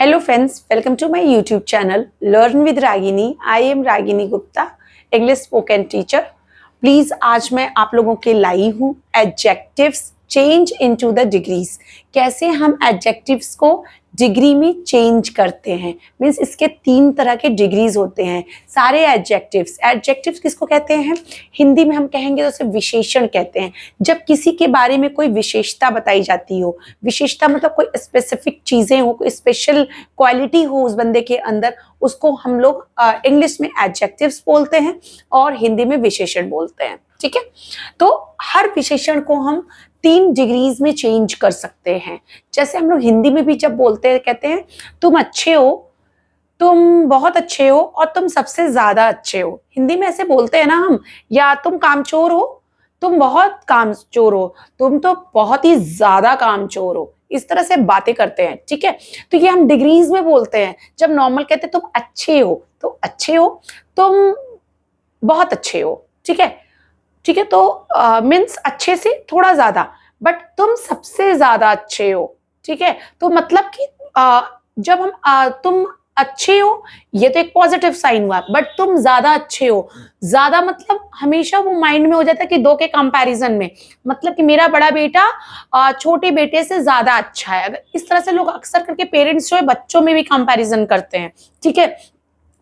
Hello friends, welcome to my YouTube channel Learn with Ragini. I am Ragini Gupta, English spoken teacher. Please आज मैं आप लोगों के लाई हूँ adjectives change into the degrees. कैसे हम एडजेक्टिव्स को डिग्री में चेंज करते हैं। मीन्स इसके 3 तरह के डिग्रीज होते हैं सारे एडजेक्टिव्स किसको कहते हैं? हिंदी में हम कहेंगे तो उसे विशेषण कहते हैं। जब किसी के बारे में कोई विशेषता बताई जाती हो, विशेषता मतलब कोई स्पेसिफिक चीजें हो, कोई स्पेशल क्वालिटी हो उस बंदे के अंदर, उसको हम लोग इंग्लिश में एडजेक्टिव्स बोलते हैं और हिंदी में विशेषण बोलते हैं। ठीक है, तो हर विशेषण को हम 3 डिग्रीज में चेंज कर सकते हैं। जैसे हम लोग हिंदी में भी जब बोलते हैं, कहते हैं तुम अच्छे हो, तुम बहुत अच्छे हो और तुम सबसे ज्यादा अच्छे हो। हिंदी में ऐसे बोलते हैं ना हम, या तुम कामचोर हो, तुम बहुत कामचोर हो, तुम तो बहुत ही ज्यादा कामचोर हो। इस तरह से बातें करते हैं। ठीक है, तो ये हम डिग्रीज में बोलते हैं। जब नॉर्मल कहते हैं तुम अच्छे हो, तो अच्छे हो, तुम बहुत अच्छे हो। ठीक है, ठीक है, तो मीन्स अच्छे से थोड़ा ज्यादा, बट तुम सबसे ज्यादा अच्छे हो। ठीक है, तो मतलब कि जब हम तुम अच्छे हो, ये तो एक पॉजिटिव साइन हुआ, बट तुम ज्यादा अच्छे हो। ज्यादा मतलब हमेशा वो माइंड में हो जाता है कि 2 के कंपैरिजन में, मतलब कि मेरा बड़ा बेटा छोटे बेटे से ज्यादा अच्छा है। अगर इस तरह से लोग अक्सर करके पेरेंट्स जो है बच्चों में भी कंपैरिजन करते हैं। ठीक है,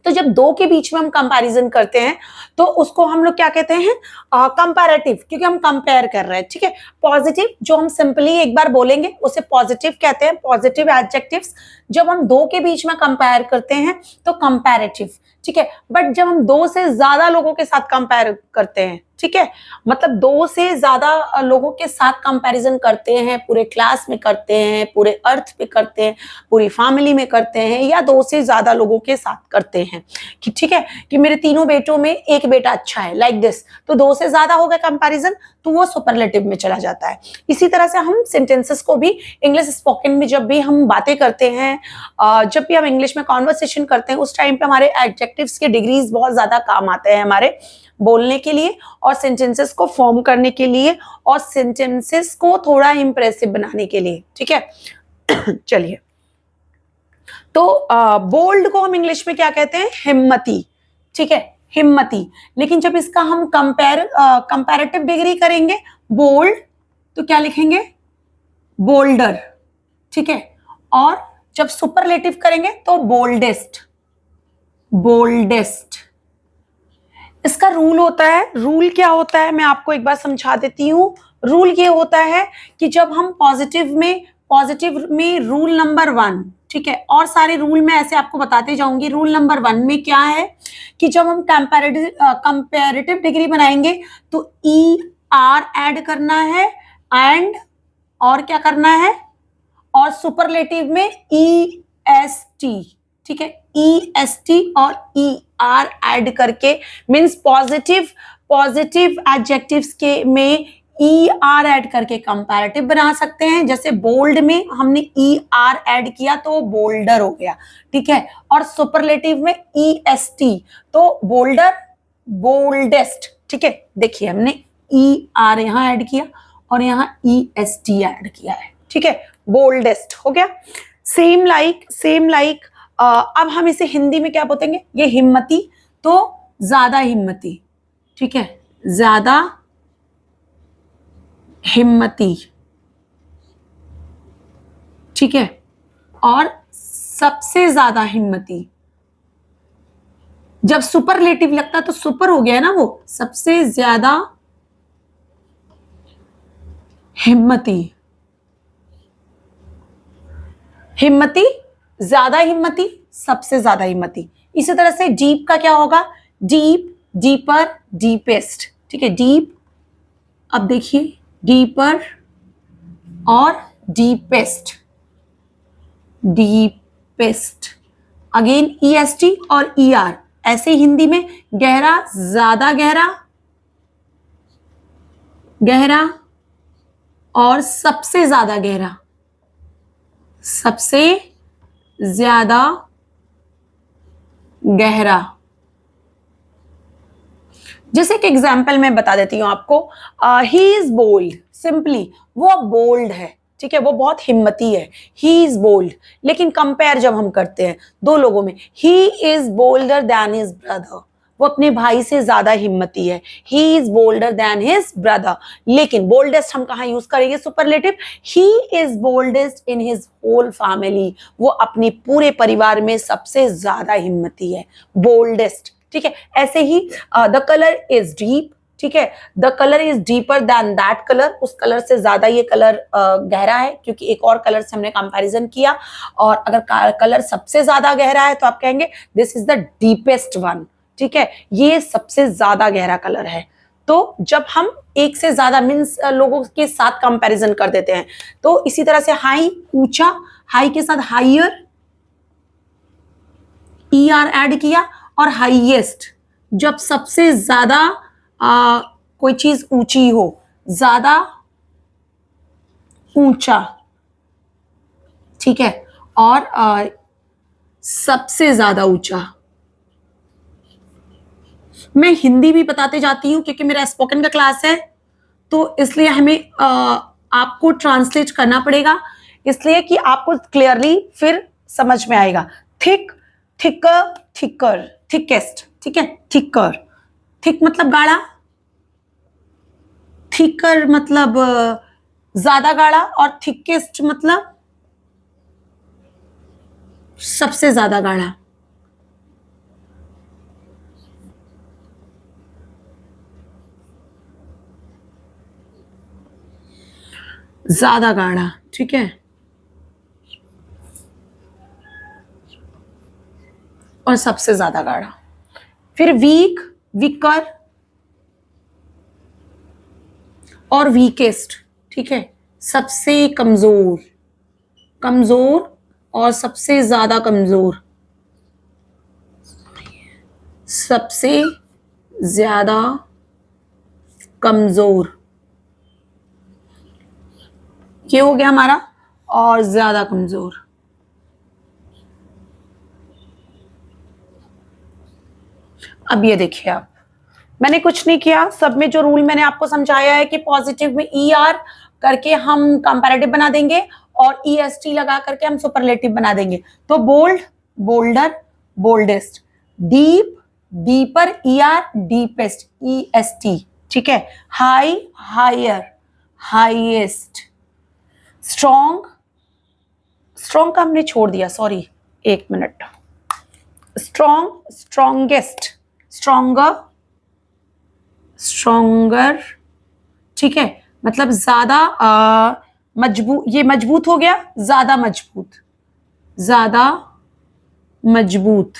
तो जब 2 के बीच में हम कंपैरिजन करते हैं तो उसको हम लोग क्या कहते हैं? कंपैरेटिव, क्योंकि हम कंपेयर कर रहे हैं। ठीक है, पॉजिटिव जो हम सिंपली एक बार बोलेंगे उसे पॉजिटिव कहते हैं, पॉजिटिव एडजेक्टिव्स। जब हम 2 के बीच में कंपेयर करते हैं तो कंपैरेटिव। ठीक है, बट जब हम 2 से ज्यादा लोगों के साथ कंपेयर करते हैं, ठीक है, मतलब 2 से ज्यादा लोगों के साथ कंपैरिजन करते हैं, पूरे क्लास में करते हैं, पूरे अर्थ पे करते हैं, पूरी फैमिली में करते हैं, या 2 से ज्यादा लोगों के साथ करते हैं कि ठीक है कि मेरे तीनों बेटों में एक बेटा अच्छा है, लाइक दिस, तो 2 से ज्यादा हो गया कंपैरिजन, तो वो सुपरलेटिव में चला जाता है। इसी तरह से हम सेंटेंसेस को भी इंग्लिश स्पोकन में जब भी हम बातें करते हैं, जब भी हम इंग्लिश में कॉन्वर्सेशन करते हैं, उस टाइम पे हमारे एडजेक्टिव्स के डिग्रीज बहुत ज्यादा काम आते हैं हमारे बोलने के लिए और सेंटेंसेस को फॉर्म करने के लिए और सेंटेंसेस को थोड़ा इंप्रेसिव बनाने के लिए। ठीक है चलिए, तो बोल्ड को हम इंग्लिश में क्या कहते हैं? हिम्मती। ठीक है, हिम्मती। लेकिन जब इसका हम कंपैरेटिव डिग्री करेंगे बोल्ड, तो क्या लिखेंगे? बोल्डर। ठीक है, और जब सुपरलेटिव करेंगे तो बोल्डेस्ट, बोल्डेस्ट। इसका रूल होता है, रूल क्या होता है मैं आपको एक बार समझा देती हूँ। रूल ये होता है कि जब हम पॉजिटिव में रूल नंबर 1, ठीक है, और सारे रूल मैं ऐसे आपको बताते जाऊंगी। रूल नंबर 1 में क्या है कि जब हम कंपैरेटिव डिग्री बनाएंगे तो ER ऐड करना है, एंड और क्या करना है, और सुपरलेटिव में EST। ठीक है, EST और ER ऐड करके, मीन्स पॉजिटिव एडजेक्टिव्स के में ER ऐड करके कंपैरेटिव बना सकते हैं। जैसे बोल्ड में हमने ER ऐड किया तो बोल्डर हो गया। ठीक है, और सुपरलेटिव में EST तो बोल्डर, बोल्डेस्ट। ठीक है, देखिए हमने ER यहां ऐड किया और यहां EST ऐड किया है। ठीक है, बोल्डेस्ट हो गया। सेम लाइक अब हम इसे हिंदी में क्या बोलेंगे? ये हिम्मती, तो ज्यादा हिम्मती। ठीक है, ज्यादा हिम्मती। ठीक है, और सबसे ज्यादा हिम्मती। जब सुपरलेटिव लगता तो सुपर हो गया ना, वो सबसे ज्यादा हिम्मती। हिम्मती, ज्यादा हिम्मती, सबसे ज्यादा हिम्मती। इसी तरह से डीप का क्या होगा? Deep, deeper, deepest. ठीक है, डीप, अब देखिए डीपर और डीपेस्ट, डीपेस्ट। अगेन EST और ER। ऐसे हिंदी में गहरा, ज्यादा गहरा, गहरा और सबसे ज्यादा गहरा, सबसे ज्यादा गहरा। जैसे एक एग्जाम्पल मैं बता देती हूं आपको, ही इज बोल्ड, सिंपली वो बोल्ड है। ठीक है, वो बहुत हिम्मती है, ही इज बोल्ड। लेकिन कंपेयर जब हम करते हैं दो लोगों में, he is bolder than his brother, वो अपने भाई से ज्यादा हिम्मती है, he is bolder than his brother. लेकिन बोल्डेस्ट हम कहाँ यूज करेंगे superlative, he is boldest in his whole family, वो अपने पूरे परिवार में सबसे ज्यादा हिम्मती है, बोल्डेस्ट। ठीक है, ऐसे ही द कलर इज डीप, ठीक है, the colour is deeper than that colour, उस कलर से ज्यादा ये कलर गहरा है, क्योंकि एक और कलर से हमने कंपैरिजन किया। और अगर कलर सबसे ज्यादा गहरा है तो आप कहेंगे this is the deepest one, ठीक है, ये सबसे ज्यादा गहरा कलर है। तो जब हम एक से ज्यादा मीन्स लोगों के साथ कंपैरिजन कर देते हैं, तो इसी तरह से हाई, ऊंचा, हाई के साथ हाइयर, ई आर ऐड किया, और हाईएस्ट, जब सबसे ज्यादा कोई चीज ऊंची हो, ज्यादा ऊंचा, ठीक है, और सबसे ज्यादा ऊंचा। मैं हिंदी भी बताते जाती हूँ क्योंकि मेरा स्पोकन का क्लास है, तो इसलिए हमें आपको ट्रांसलेट करना पड़ेगा, इसलिए कि आपको क्लियरली फिर समझ में आएगा। थिक, थिकर, थिकर, थिकेस्ट, ठीक है, थिकर, थिक मतलब गाढ़ा, थिकर मतलब ज्यादा गाढ़ा, और थिकेस्ट मतलब सबसे ज्यादा गाढ़ा। ज्यादा गाढ़ा, ठीक है, और सबसे ज्यादा गाढ़ा। फिर वीक, वीकर और वीकेस्ट, ठीक है, सबसे कमजोर, कमजोर और सबसे ज्यादा कमजोर, सबसे ज्यादा कमजोर, ये हो गया हमारा, और ज्यादा कमजोर। अब ये देखिए, आप, मैंने कुछ नहीं किया, सब में जो रूल मैंने आपको समझाया है कि पॉजिटिव में ई आर करके हम कंपैरेटिव बना देंगे और ई एस टी लगा करके हम सुपरलेटिव बना देंगे। तो bold, bolder, boldest, deep, deeper, E R, deepest, E S T, ठीक है, high, higher, highest, strong, strong का हमने छोड़ दिया, सॉरी, एक minute, strong, strongest, stronger, stronger, ठीक है, मतलब ज्यादा मजबूत, ये मजबूत हो गया, ज्यादा मजबूत, ज्यादा मजबूत,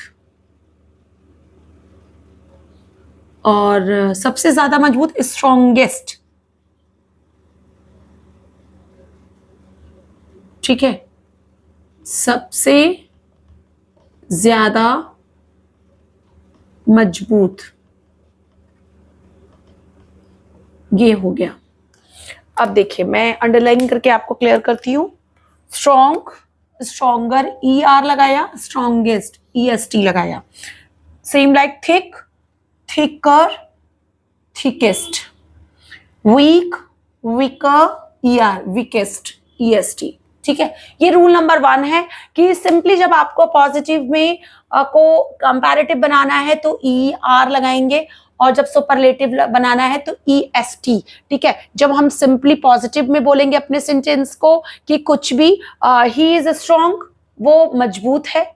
और सबसे ज्यादा मजबूत स्ट्रॉन्गेस्ट, ठीक है, सबसे ज्यादा मजबूत, ये हो गया। अब देखिए, मैं अंडरलाइन करके आपको क्लियर करती हूं। स्ट्रॉन्ग, स्ट्रॉन्गर, ई आर लगाया, स्ट्रॉन्गेस्ट, ई एस टी लगाया। Same like thick, thicker, thickest, weak, weaker, E R, weakest, E S T, ठीक है। ये रूल नंबर 1 है कि सिंपली जब आपको पॉजिटिव में को कंपैरेटिव बनाना है तो ई आर लगाएंगे, और जब सुपरलेटिव बनाना है तो ई एस टी, ठीक है। जब हम सिंपली पॉजिटिव में बोलेंगे अपने सेंटेंस को कि कुछ भी, ही इज स्ट्रॉन्ग, वो मजबूत है,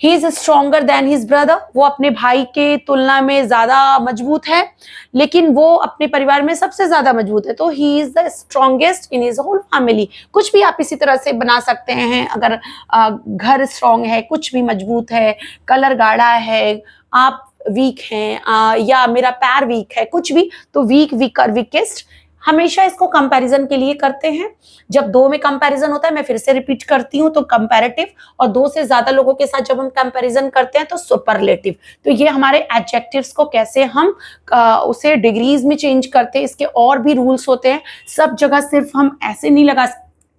he is stronger than his brother, वो अपने भाई के तुलना में ज्यादा मजबूत है, लेकिन वो अपने परिवार में सबसे ज्यादा मजबूत है, तो he is the strongest in his whole family. कुछ भी आप इसी तरह से बना सकते हैं, अगर घर स्ट्रॉन्ग है, कुछ भी मजबूत है, कलर गाढ़ा है, आप वीक हैं, या मेरा पैर वीक है, कुछ भी, तो वीक, वीकर, वीकेस्ट। हमेशा इसको कंपैरिजन के लिए करते हैं। जब दो में कंपैरिजन होता है, मैं फिर से रिपीट करती हूँ, तो कंपैरेटिव, और दो से ज्यादा लोगों के साथ जब हम कंपैरिजन करते हैं तो सुपरलेटिव। तो ये हमारे एडजेक्टिव्स को कैसे हम उसे डिग्रीज में चेंज करते हैं, इसके और भी रूल्स होते हैं। सब जगह सिर्फ हम ऐसे नहीं लगा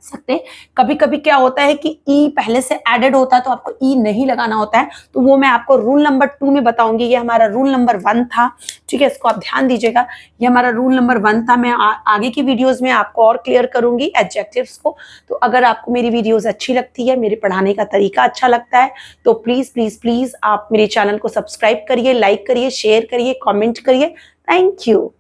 सकते। कभी कभी क्या होता है कि ई पहले से एडेड होता है तो आपको ई नहीं लगाना होता है, तो वो मैं आपको रूल नंबर 2 में बताऊंगी। ये हमारा रूल नंबर 1 था, ठीक है, इसको आप ध्यान दीजिएगा। ये हमारा रूल नंबर 1 था। मैं आगे की वीडियोस में आपको और क्लियर करूंगी एडजेक्टिव्स को। तो अगर आपको मेरी वीडियोस अच्छी लगती है, मेरे पढ़ाने का तरीका अच्छा लगता है, तो प्लीज प्लीज प्लीज आप मेरे चैनल को सब्सक्राइब करिए, लाइक करिए, शेयर करिए, कॉमेंट करिए। Thank you.